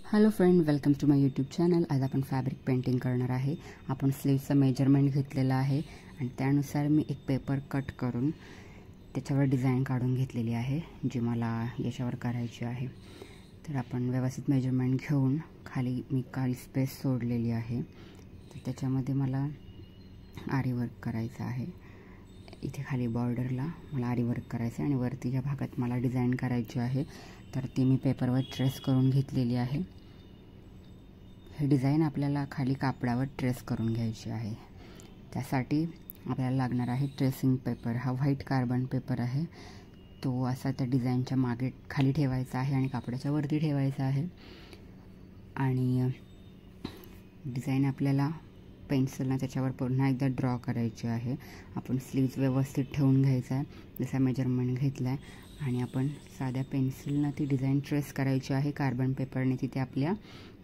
Hello friend, welcome to my YouTube channel. आज आपण fabric painting करणार आहे। आपण स्लीव्हचं मेजरमेंट घेतलेलं आहे आणि त्यानुसार मी एक पेपर कट करून त्याच्यावर डिझाईन काढून घेतलेली आहे, जी मला याच्यावर करायची आहे। तर आपण व्यवस्थित मेजरमेंट घेऊन खाली मी काही स्पेस सोडलेली आहे, तर त्याच्यामध्ये मला आरी वर्क करायचं आहे। इथे खाली बॉर्डरला मला आरी वर्क करायचं आहे आणि वरती या भागात मला डिझाईन करायची आहे, तर ती मी पेपरवर ट्रेस करून घेतलेली आहे। हे डिझाईन आपल्याला खाली कापडावर ट्रेस करून घ्यायची आहे। त्यासाठी आपल्याला लागणार आहे ट्रेसिंग पेपर। हा व्हाईट कार्बन पेपर आहे, तो असा त्या डिझाईनच्या मागे खाली ठेवायचा आहे आणि कापडाच्या वरती ठेवायचा आहे। आणि डिझाईन आपल्याला पेन्सिलने त्याच्यावर पुन्हा एकदा ड्रॉ करायची आहे। आपण स्लीव्ज व्यवस्थित ठेवून घ्यायचा आहे, जसा मेजरमेंट घेतला आहे, आणि आपण साध्या पेन्सिलने ती डिझाईन ट्रेस करायची आहे। कार्बन पेपरने तिथे आपल्या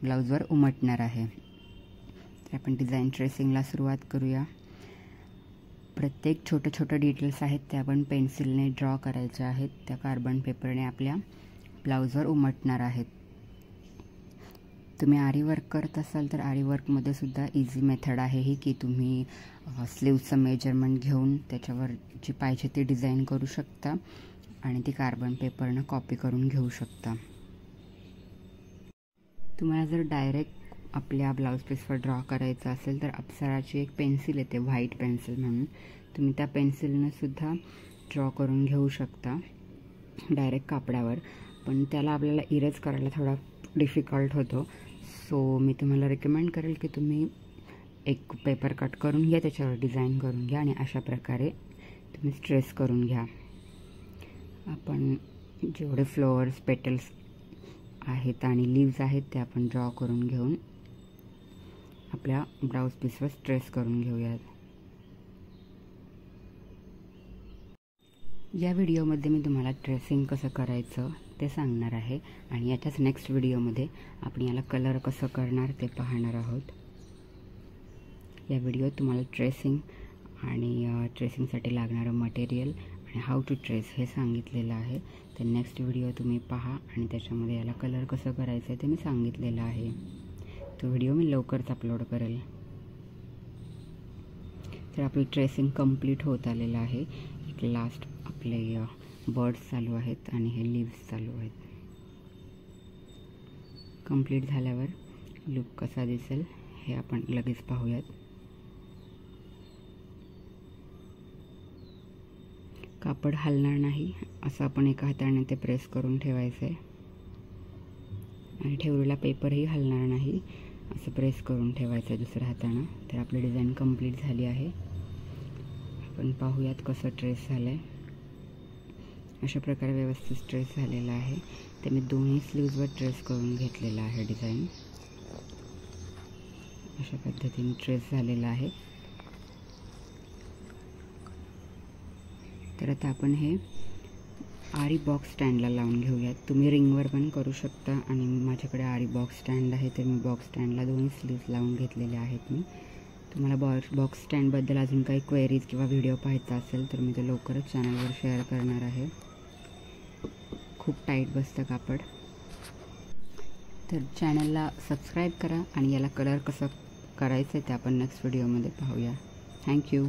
ब्लाउजवर उमटणार आहे। तर आपण डिझाईन ट्रेसिंगला सुरुवात करूया। प्रत्येक छोटे डिटेल्स आहेत ते आपण पेन्सिलने ड्रॉ करायचे आहेत, त्या कार्बन पेपरने आपल्या ब्लाउजवर उमटणार आहेत। तुम्ही आरी वर्क करत असाल तर आरी वर्कमध्ये सुद्धा इझी मेथड आहे ही, की तुम्ही स्लीव्हचं मेजरमेंट घेऊन त्याच्यावर जी पाहिजे ती डिझाईन करू शकता आणि ती कार्बन पेपरनं कॉपी करून घेऊ शकता। तुम्हाला जर डायरेक्ट आपल्या ब्लाउज पीसवर ड्रॉ करायचं असेल तर अप्सराची एक पेन्सिल येते, व्हाईट पेन्सिल म्हणून, तुम्ही त्या पेन्सिलनं सुद्धा ड्रॉ करून घेऊ शकता डायरेक्ट कापडावर, पण त्याला आपल्याला इरेज करायला थोडा डिफिकल्ट होतो। सो मी तुम्हाला रेकमेंड करेल की तुम्ही एक पेपर कट करून घ्या, त्याच्यावर डिझाईन करून घ्या आणि अशा प्रकारे तुम्ही ट्रेस करून घ्या। आपण जेवढे फ्लॉवर्स, पेटल्स आहेत आणि लीव्स आहेत ते आपण ड्रॉ करून घेऊन आपल्या ब्लाउज पीसवर ट्रेस करून घेऊयात। या व्हिडिओमध्ये मी तुम्हाला ट्रेसिंग कसं करायचं ते सांगणार आहे आणि याच्याच नेक्स्ट व्हिडिओमध्ये आपण याला कलर कसं करणार ते पाहणार आहोत। या व्हिडिओत तुम्हाला ट्रेसिंग आणि ट्रेसिंगसाठी लागणारं मटेरियल आणि हाऊ टू ट्रेस हे सांगितलेलं आहे। तर नेक्स्ट व्हिडिओ तुम्ही पहा आणि त्याच्यामध्ये याला कलर कसं करायचं आहे ते मी सांगितलेलं आहे। तो व्हिडिओ मी लवकरच अपलोड करेल। तर आपलं ट्रेसिंग कंप्लीट होत आलेलं आहे। एक लास्ट आपले बर्ड्स चालू आहेत आणि हे लीव्स चालू आहेत। कंप्लीट झाल्यावर लुक कसा दिसेल हे आपण लगेच पाहूयात। कापड हलणार नाही असं आपण एका हाताने ते प्रेस करून ठेवायचं आहे आणि ठेवलेला पेपरही हलणार नाही असं प्रेस करून ठेवायचं आहे दुसऱ्या हाताने। तर आपली डिझाईन कंप्लीट झाली आहे। आपण पाहूयात कसं ट्रेस झालं आहे। अशा प्रकारे व्यवस्थित ट्रेस झालेला आहे। ते मी दोन्ही स्लीव्जवर ट्रेस करून घेतलेलं आहे डिझाईन। अशा पद्धतीने ट्रेस झालेला आहे। तर आता आपण हे आरी बॉक्स स्टँडला लावून घेऊयात। तुम्ही रिंगवर पण करू शकता आणि माझ्याकडे आरी बॉक्स स्टँड आहे, तर मी बॉक्स स्टँडला दोन्ही स्लीव्स लावून घेतलेले आहेत। मी तुम्हाला बॉक्स स्टँडबद्दल अजून काही क्वेरीज किंवा व्हिडिओ पाहायचा असेल तर मी तो लवकरच चॅनलवर शेअर करणार आहे। खूप टाईट बसतं कापड। तर चॅनलला सबस्क्राईब करा आणि याला कलर कसं करायचं ते आपण नेक्स्ट व्हिडिओमध्ये पाहूया। थँक्यू।